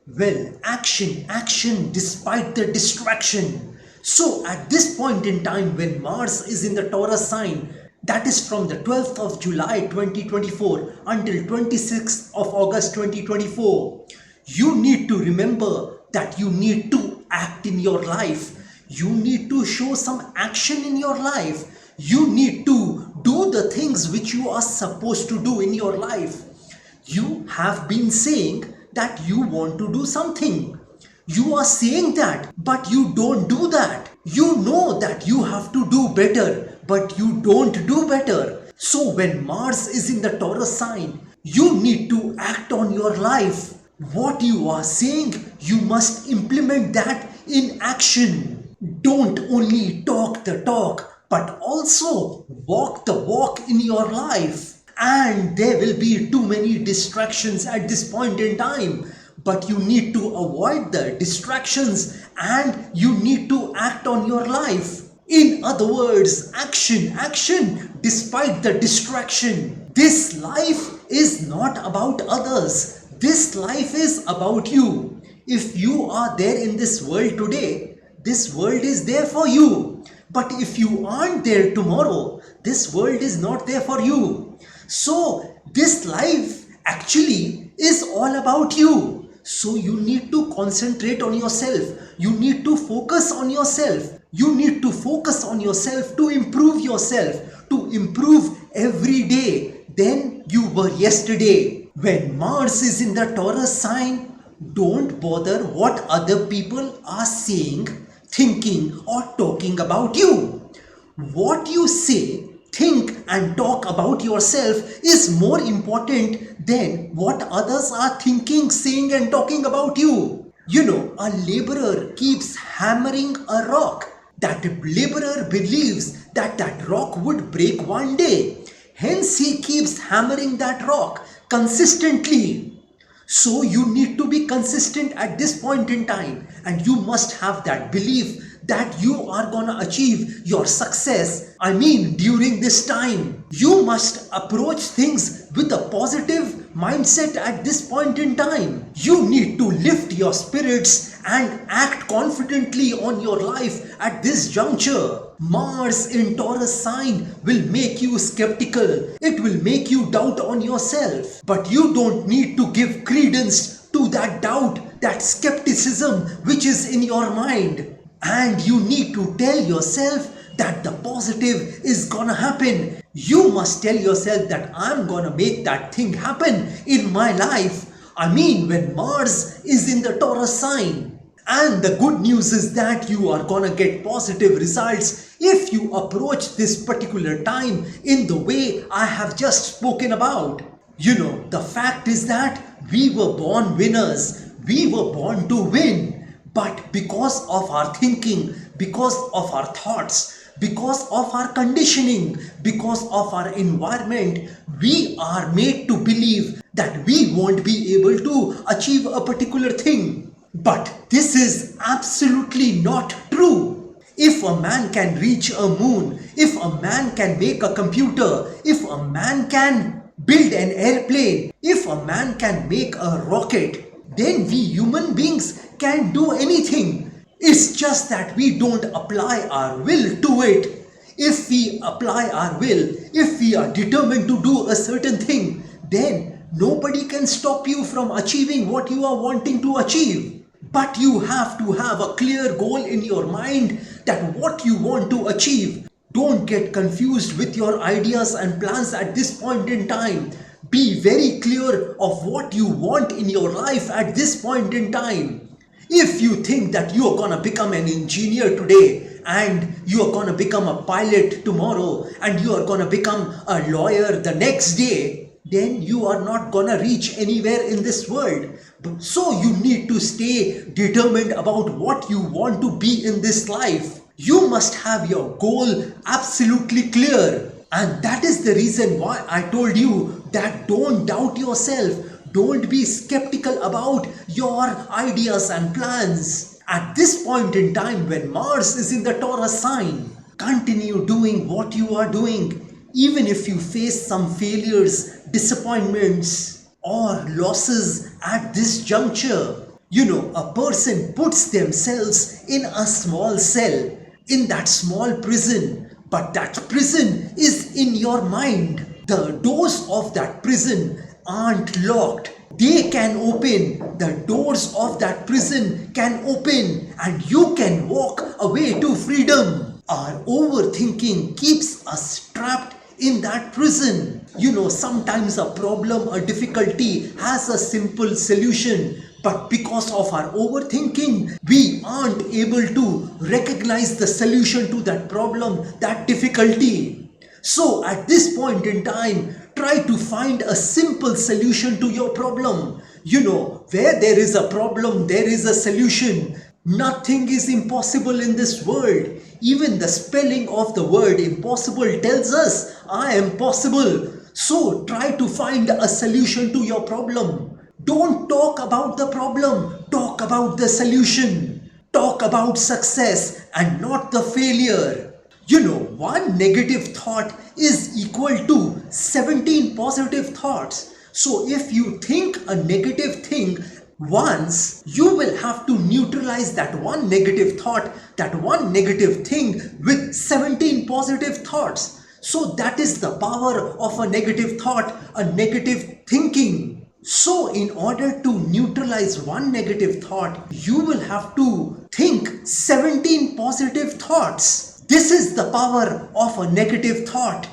Well, action despite the distraction. So at this point in time when Mars is in the Taurus sign, that is from the 12th of July 2024 until 26th of August 2024, you need to remember that you need to act in your life. You need to show some action in your life. You need to do the things which you are supposed to do in your life. You have been saying that you want to do something. You are saying that, but you don't do that. You know that you have to do better, but you don't do better. So when Mars is in the Taurus sign, you need to act on your life. What you are saying, you must implement that in action. Don't only talk the talk, but also walk the walk in your life. And there will be too many distractions at this point in time, but you need to avoid the distractions and you need to act on your life. In other words, action despite the distraction. This life is not about others. This life is about you. If you are there in this world today, this world is there for you. But if you aren't there tomorrow, this world is not there for you. So this life actually is all about you. So you need to concentrate on yourself. You need to focus on yourself. You need to focus on yourself to improve yourself, to improve every day than you were yesterday. When Mars is in the Taurus sign, don't bother what other people are saying, thinking or talking about you. What you say, think and talk about yourself is more important than what others are thinking, saying and talking about you. You know, a laborer keeps hammering a rock. That laborer believes that that rock would break one day. Hence he keeps hammering that rock consistently. So you need to be consistent at this point in time, and you must have that belief that you are gonna achieve your success. I mean, during this time, you must approach things with a positive mindset at this point in time. You need to lift your spirits and act confidently on your life at this juncture. Mars in Taurus sign will make you skeptical. It will make you doubt on yourself. But you don't need to give credence to that doubt, that skepticism which is in your mind. And you need to tell yourself that the positive is gonna happen. You must tell yourself that I'm gonna make that thing happen in my life. I mean, when Mars is in the Taurus sign. And the good news is that you are gonna get positive results if you approach this particular time in the way I have just spoken about. You know, the fact is that we were born winners. We were born to win. But because of our thinking, because of our thoughts, because of our conditioning, because of our environment, we are made to believe that we won't be able to achieve a particular thing. But this is absolutely not true. If a man can reach a moon, if a man can make a computer, if a man can build an airplane, if a man can make a rocket, then we human beings can do anything. It's just that we don't apply our will to it. If we apply our will, if we are determined to do a certain thing, then nobody can stop you from achieving what you are wanting to achieve. But you have to have a clear goal in your mind that what you want to achieve. Don't get confused with your ideas and plans at this point in time. Be very clear of what you want in your life at this point in time. If you think that you are gonna become an engineer today and you are gonna become a pilot tomorrow and you are gonna become a lawyer the next day, then you are not gonna reach anywhere in this world. So you need to stay determined about what you want to be in this life. You must have your goal absolutely clear. And that is the reason why I told you that don't doubt yourself. Don't be skeptical about your ideas and plans. At this point in time when Mars is in the Taurus sign, continue doing what you are doing. Even if you face some failures, disappointments or losses at this juncture, A person puts themselves in a small cell, in that small prison, but that prison is in your mind. The doors of that prison aren't locked. They can open. The doors of that prison can open and you can walk away to freedom. Our overthinking keeps us trapped in that prison. Sometimes a problem, a difficulty has a simple solution, but because of our overthinking, we aren't able to recognize the solution to that problem, that difficulty. So at this point in time, try to find a simple solution to your problem. Where there is a problem, there is a solution. Nothing is impossible in this world. Even the spelling of the word impossible tells us, I am possible. So try to find a solution to your problem. Don't talk about the problem, talk about the solution. Talk about success and not the failure. One negative thought is equal to 17 positive thoughts. So if you think a negative thing once, you will have to neutralize that one negative thought, that one negative thing with 17 positive thoughts. So that is the power of a negative thought, a negative thinking. So in order to neutralize one negative thought, you will have to think 17 positive thoughts. This is the power of a negative thought.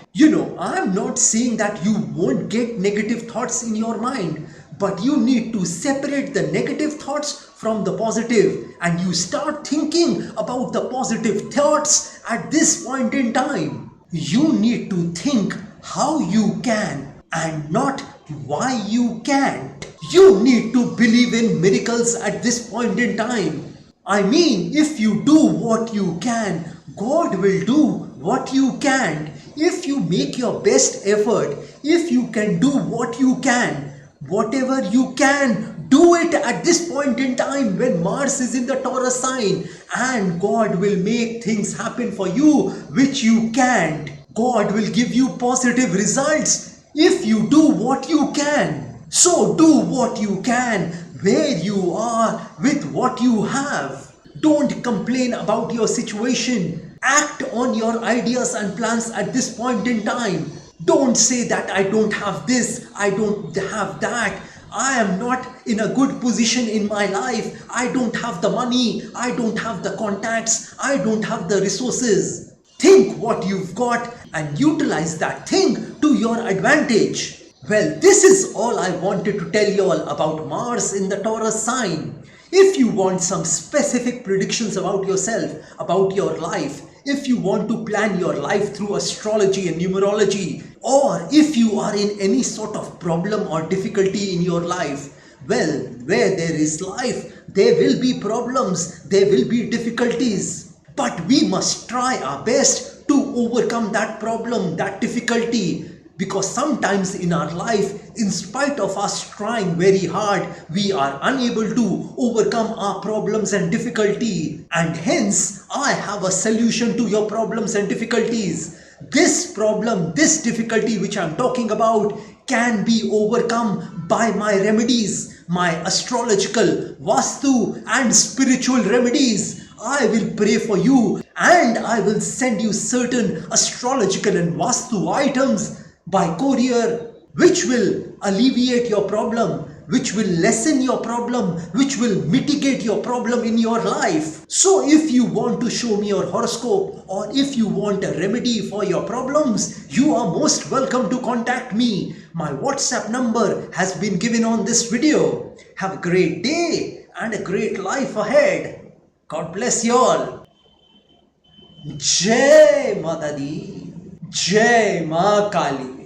I'm not saying that you won't get negative thoughts in your mind, but you need to separate the negative thoughts from the positive, and you start thinking about the positive thoughts at this point in time. You need to think how you can and not why you can't. You need to believe in miracles at this point in time. If you do what you can, God will do what you can't. If you make your best effort, if you can do what you can, whatever you can, do it at this point in time when Mars is in the Taurus sign, and God will make things happen for you which you can't. God will give you positive results if you do what you can. So do what you can where you are with what you have. Don't complain about your situation. Act on your ideas and plans at this point in time. Don't say that I don't have this, I don't have that, I am not in a good position in my life, I don't have the money, I don't have the contacts, I don't have the resources. Think what you've got and utilize that thing to your advantage. Well, this is all I wanted to tell you all about Mars in the Taurus sign. If you want some specific predictions about yourself, about your life, if you want to plan your life through astrology and numerology, or if you are in any sort of problem or difficulty in your life, well, where there is life, there will be problems, there will be difficulties. But we must try our best to overcome that problem, that difficulty. Because sometimes in our life, in spite of us trying very hard, we are unable to overcome our problems and difficulty. And hence, I have a solution to your problems and difficulties. This problem, this difficulty which I'm talking about can be overcome by my remedies, my astrological, vastu and spiritual remedies. I will pray for you and I will send you certain astrological and vastu items by courier, which will alleviate your problem, which will lessen your problem, which will mitigate your problem in your life. So if you want to show me your horoscope, or if you want a remedy for your problems, you are most welcome to contact me. My WhatsApp number has been given on this video. Have a great day and a great life ahead. God bless you all. Jai Mata Di, Jai Ma Kali.